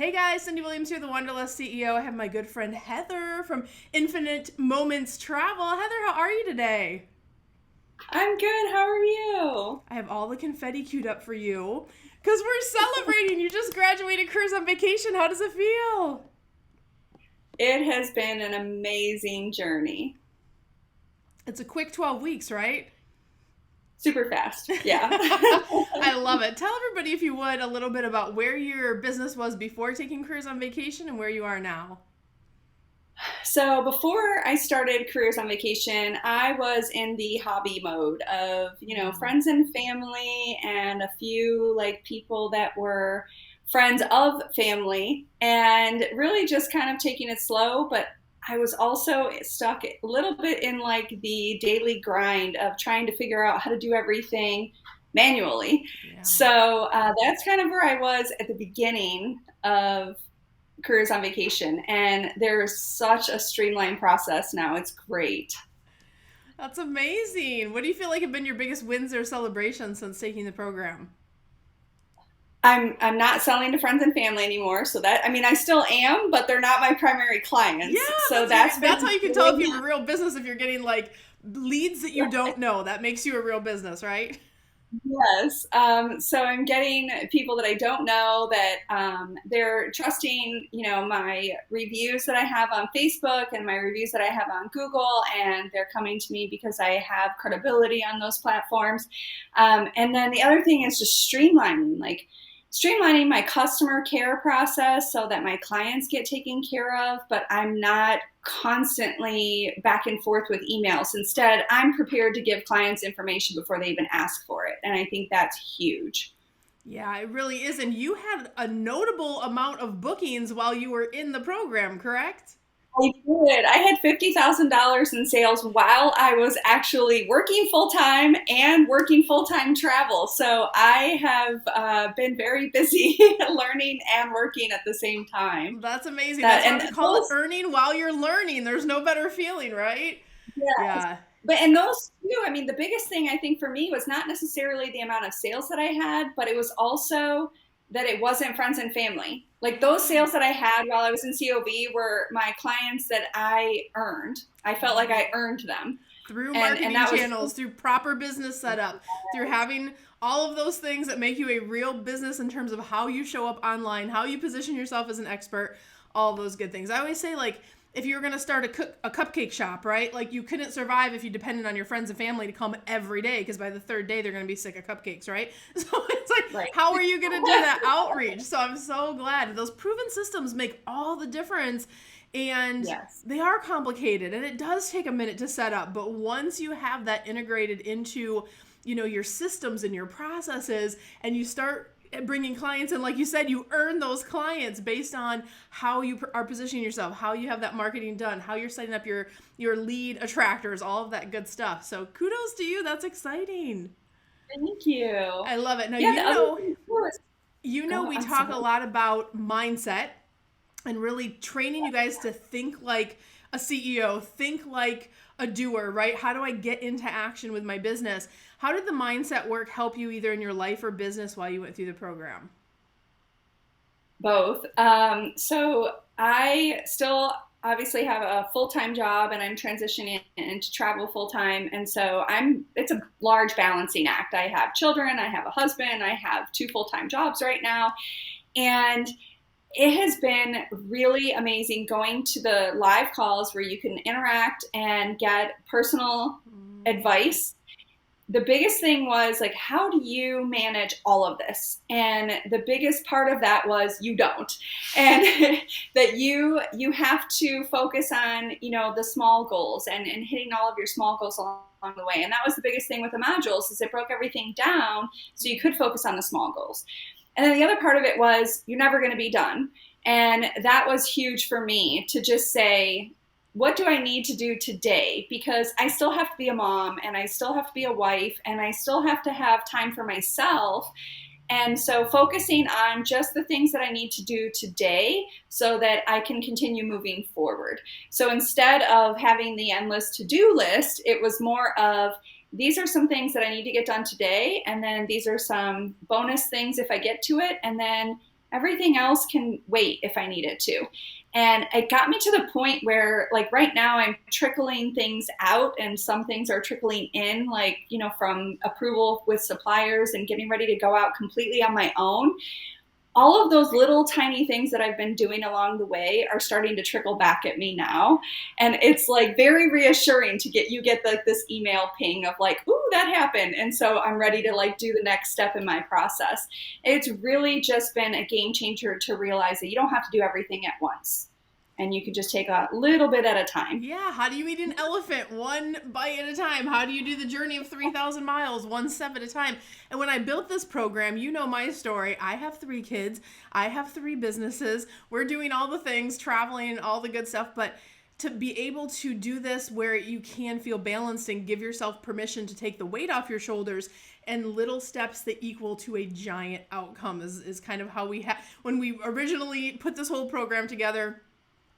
Hey guys, Cyndi Williams here, the Wanderlust CEO. I have my good friend Heather from Infinite Moments Travel. Heather, how are you today? I'm good. How are you? I have all the confetti queued up for you because we're celebrating. You just graduated Cruise on Vacation. How does it feel? It has been an amazing journey. It's a quick 12 weeks, right? Super fast. Yeah. I love it. Tell everybody, if you would, a little bit about where your business was before taking Cruise on Vacation and where you are now. So before I started Careers on Vacation, I was in the hobby mode of, friends and family and a few like people that were friends of family and really just kind of taking it slow. But I was also stuck a little bit in like the daily grind of trying to figure out how to do everything manually. Yeah. So that's kind of where I was at the beginning of Careers on Vacation, and there's such a streamlined process now. It's great. That's amazing. What do you feel like have been your biggest wins or celebrations since taking the program? I'm not selling to friends and family anymore, so that I still am, but they're not my primary Yeah, clients. So that's that's that's been how you can tell if really you have a real business, if you're getting like leads that you don't know. That makes you a real business, right? yes. So I'm getting people that I don't know that they're trusting, my reviews that I have on Facebook and my reviews that I have on Google, and they're coming to me because I have credibility on those platforms. And then the other thing is just streamlining my customer care process so that my clients get taken care of, but I'm not constantly back and forth with emails. Instead, I'm prepared to give clients information before they even ask for it. And I think that's huge. Yeah, it really is. And you had a notable amount of bookings while you were in the program, correct? I did. I had $50,000 in sales while I was actually working full time and working full time travel. So I have been very busy learning and working at the same time. That's amazing. That That's why and we call it those earning while you're learning. There's no better feeling, right? Yes. Yeah. But and those two, the biggest thing I think for me was not necessarily the amount of sales that I had, but it was also that it wasn't friends and family. Like those Yeah. sales that I had while I was in COV were my clients that I earned. I felt like I earned them. Through And marketing that was channels, through proper business setup, through having all of those things that make you a real business in terms of how you show up online, how you position yourself as an expert, all those good things. I always say, like, if you were going to start a cupcake shop, right? Like, you couldn't survive if you depended on your friends and family to come every day, because by the third day they're going to be sick of cupcakes, right? So it's like, right. how are you going to do that outreach? So I'm so glad those proven systems make all the difference. And Yes. they are complicated, and it does take a minute to set up, but once you have that integrated into, your systems and your processes, and you start bringing clients in, like you said, you earn those clients based on how you are positioning yourself, how you have that marketing done, how you're setting up your lead attractors, all of that good stuff. So kudos to you. That's exciting. Thank you. I love it. Now, Yeah, the other thing too is we I'm talk a sorry. lot about mindset and really training you guys to think like a CEO, think like a doer, right? How do I get into action with my business? How did the mindset work help you either in your life or business while you went through the program? Both. So I still obviously have a full-time job and I'm transitioning into travel full-time. And so it's a large balancing act. I have children, I have a husband, I have two full-time jobs right now. And it has been really amazing going to the live calls where you can interact and get personal advice. The biggest thing was like, how do you manage all of this? And the biggest part of that was you don't. And that you have to focus on, the small goals and hitting all of your small goals along the way. And that was the biggest thing with the modules is it broke everything down so you could focus on the small goals. And then the other part of it was you're never going to be done. And that was huge for me to just say, what do I need to do today? Because I still have to be a mom and I still have to be a wife and I still have to have time for myself. And so focusing on just the things that I need to do today so that I can continue moving forward. So instead of having the endless to-do list, it was more of these are some things that I need to get done today. And then these are some bonus things if I get to it. And then Everything else can wait if I need it to. And it got me to the point where, like, right now I'm trickling things out and some things are trickling in, like, you know, from approval with suppliers and getting ready to go out completely on my own. All of those little tiny things that I've been doing along the way are starting to trickle back at me now. And it's like very reassuring to get like this email ping of like, ooh, that happened. And so I'm ready to like do the next step in my process. It's really just been a game changer to realize that you don't have to do everything at once. And you can just take a little bit at a time. Yeah, how do you eat an elephant one bite at a time? How do you do the journey of 3,000 miles one step at a time? And when I built this program, you know my story. I have 3 kids. I have 3 businesses. We're doing all the things, traveling, all the good stuff. But to be able to do this where you can feel balanced and give yourself permission to take the weight off your shoulders and little steps that equal to a giant outcome is kind of how we have, when we originally put this whole program together.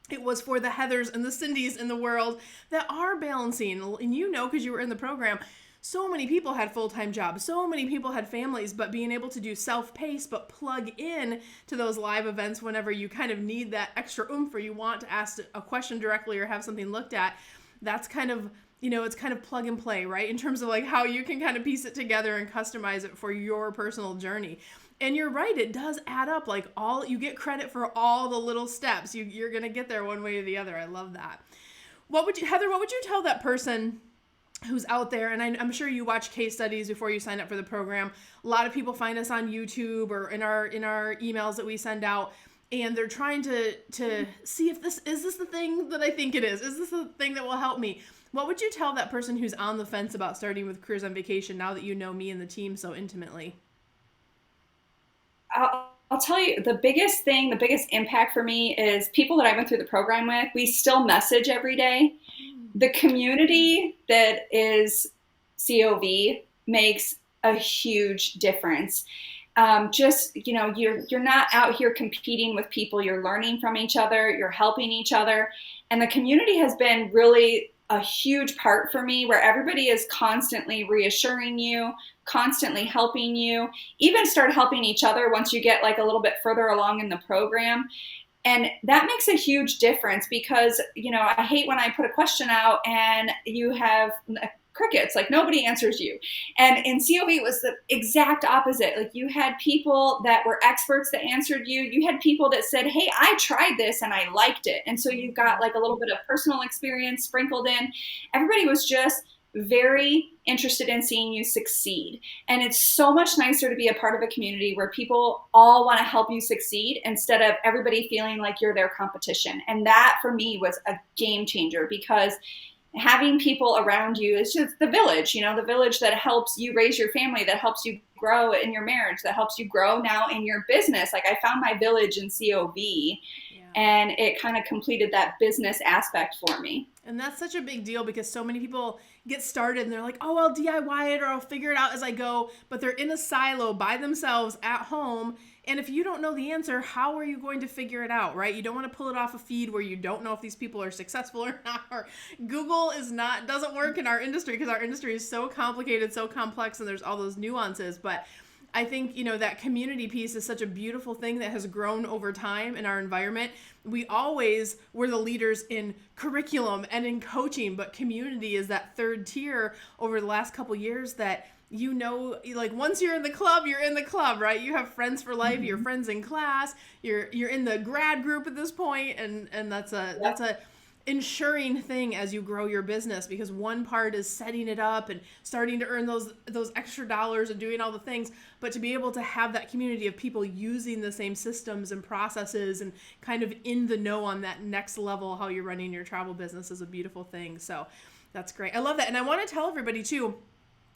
It was for the Heathers and the Cindys in the world that are balancing. And you know, because you were in the program, so many people had full-time jobs. So many people had families, but being able to do self-paced, but plug in to those live events whenever you kind of need that extra oomph or you want to ask a question directly or have something looked at, that's kind of, you know, it's kind of plug and play, right? In terms of like how you can kind of piece it together and customize it for your personal journey. And you're right, it does add up. Like you get credit for all the little steps. You're going to get there one way or the other. I love that. Heather, what would you tell that person who's out there? And I'm sure you watch case studies before you sign up for the program. A lot of people find us on YouTube or in our emails that we send out. And they're trying to see if this the thing that I think it is. Is this the thing that will help me? What would you tell that person who's on the fence about starting with Careers on Vacation now that you know me and the team so intimately? I'll tell you, the biggest impact for me is people that I went through the program with. We still message every day. The community that is COV makes a huge difference. Just, you know, you're not out here competing with people. You're learning from each other. You're helping each other. And the community has been really a huge part for me, where everybody is constantly reassuring you, constantly helping you, even start helping each other once you get like a little bit further along in the program. And that makes a huge difference because, you know, I hate when I put a question out and you have crickets, like nobody answers you. And in COV, it was the exact opposite. Like you had people that were experts that answered you. You had people that said, hey, I tried this and I liked it. And so you got like a little bit of personal experience sprinkled in. Everybody was just very interested in seeing you succeed. And it's so much nicer to be a part of a community where people all want to help you succeed instead of everybody feeling like you're their competition. And that for me was a game changer, because having people around you is just the village, you know, the village that helps you raise your family, that helps you grow in your marriage, that helps you grow now in your business. Like I found my village in COV, and it kind of completed that business aspect for me. And that's such a big deal because so many people get started and they're like, oh, I'll DIY it or I'll figure it out as I go. But they're in a silo by themselves at home. And if you don't know the answer, how are you going to figure it out, right? You don't want to pull it off a feed where you don't know if these people are successful or not. Or Google doesn't work in our industry because our industry is so complicated, so complex, and there's all those nuances. But I think, you know, that community piece is such a beautiful thing that has grown over time in our environment. We always were the leaders in curriculum and in coaching, but community is that third tier over the last couple years that, you know, like once you're in the club, you're in the club, right? You have friends for life, your friends in class, you're in the grad group at this point, and that's a ensuring thing as you grow your business, because one part is setting it up and starting to earn those extra dollars and doing all the things, but to be able to have that community of people using the same systems and processes and kind of in the know on that next level how you're running your travel business is a beautiful thing. So that's great. I love that. And I want to tell everybody too,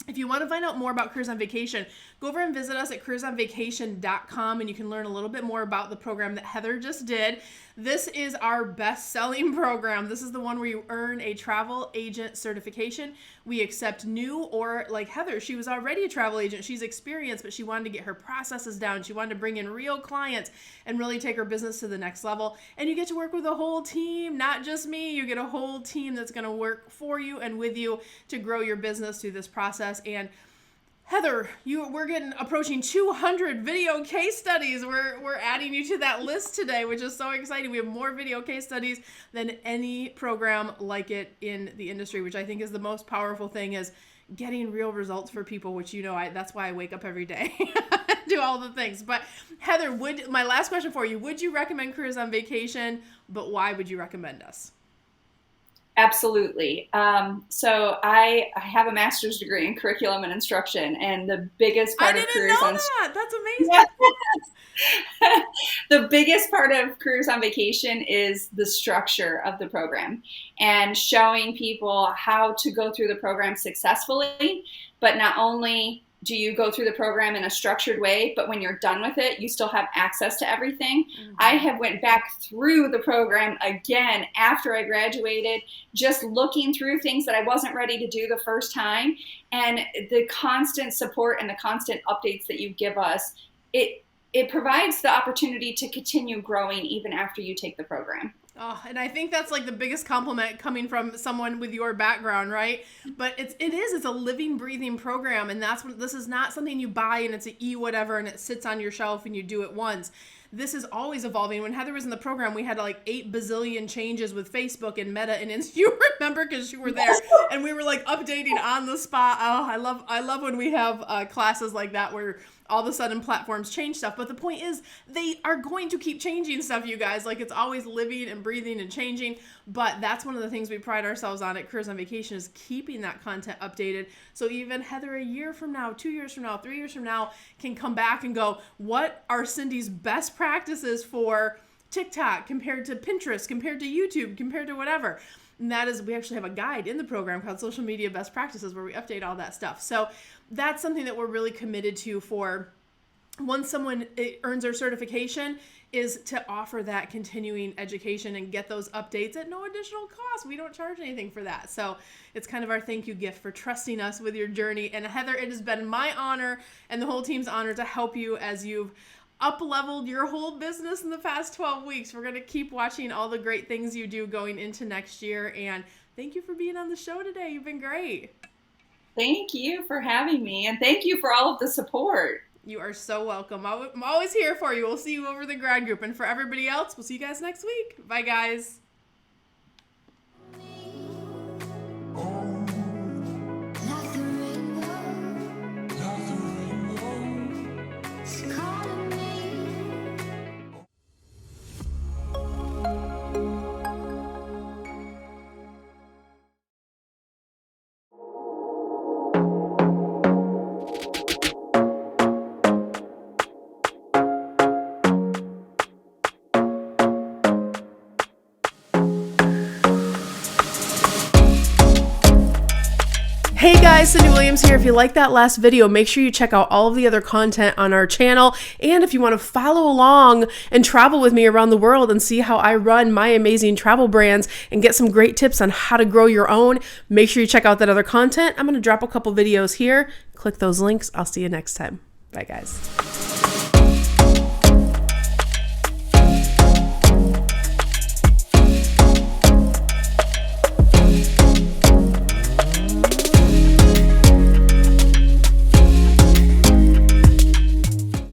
if you want to find out more about Careers on Vacation, go over and visit us at careersonvacation.com, and you can learn a little bit more about the program that Heather just did. This is our best-selling program. This is the one where you earn a travel agent certification. We accept new, or like Heather, she was already a travel agent. She's experienced, but she wanted to get her processes down. She wanted to bring in real clients and really take her business to the next level. And you get to work with a whole team, not just me. You get a whole team that's going to work for you and with you to grow your business through this process. And Heather, we're getting approaching 200 video case studies. We're adding you to that list today, which is so exciting. We have more video case studies than any program like it in the industry, which I think is the most powerful thing, is getting real results for people, which that's why I wake up every day, do all the things. But Heather, my last question for you, would you recommend Careers on Vacation, but why would you recommend us? Absolutely. So I have a master's degree in curriculum and instruction, and the biggest part of Careers on That's amazing. Yeah. The biggest part of Careers on Vacation is the structure of the program and showing people how to go through the program successfully. But not only do you go through the program in a structured way, but when you're done with it, you still have access to everything. Mm-hmm. I have went back through the program again after I graduated, just looking through things that I wasn't ready to do the first time. And the constant support and the constant updates that you give us, it provides the opportunity to continue growing even after you take the program. Oh, and I think that's like the biggest compliment coming from someone with your background, right? But it's a living, breathing program, and this is not something you buy and it's an whatever and it sits on your shelf and you do it once. This is always evolving. When Heather was in the program, we had like 8 bazillion changes with Facebook and Meta and Insta. You remember, because you were there, and we were like updating on the spot. Oh, I love when we have classes like that where all of a sudden platforms change stuff. But the point is, they are going to keep changing stuff, you guys. Like, it's always living and breathing and changing. But that's one of the things we pride ourselves on at Careers on Vacation, is keeping that content updated. So even Heather, a year from now, 2 years from now, 3 years from now, can come back and go, what are Cyndi's best practices for TikTok compared to Pinterest, compared to YouTube, compared to whatever? And that is, we actually have a guide in the program called Social Media Best Practices where we update all that stuff. So that's something that we're really committed to for once someone earns their certification, is to offer that continuing education and get those updates at no additional cost. We don't charge anything for that. So it's kind of our thank you gift for trusting us with your journey. And Heather, it has been my honor and the whole team's honor to help you as you've up-leveled your whole business in the past 12 weeks. We're going to keep watching all the great things you do going into next year. And thank you for being on the show today. You've been great. Thank you for having me. And thank you for all of the support. You are so welcome. I'm always here for you. We'll see you over the grad group. And for everybody else, we'll see you guys next week. Bye, guys. Hey guys, Cyndi Williams here. If you like that last video, make sure you check out all of the other content on our channel. And if you want to follow along and travel with me around the world and see how I run my amazing travel brands and get some great tips on how to grow your own, make sure you check out that other content. I'm going to drop a couple videos here. Click those links. I'll see you next time. Bye guys.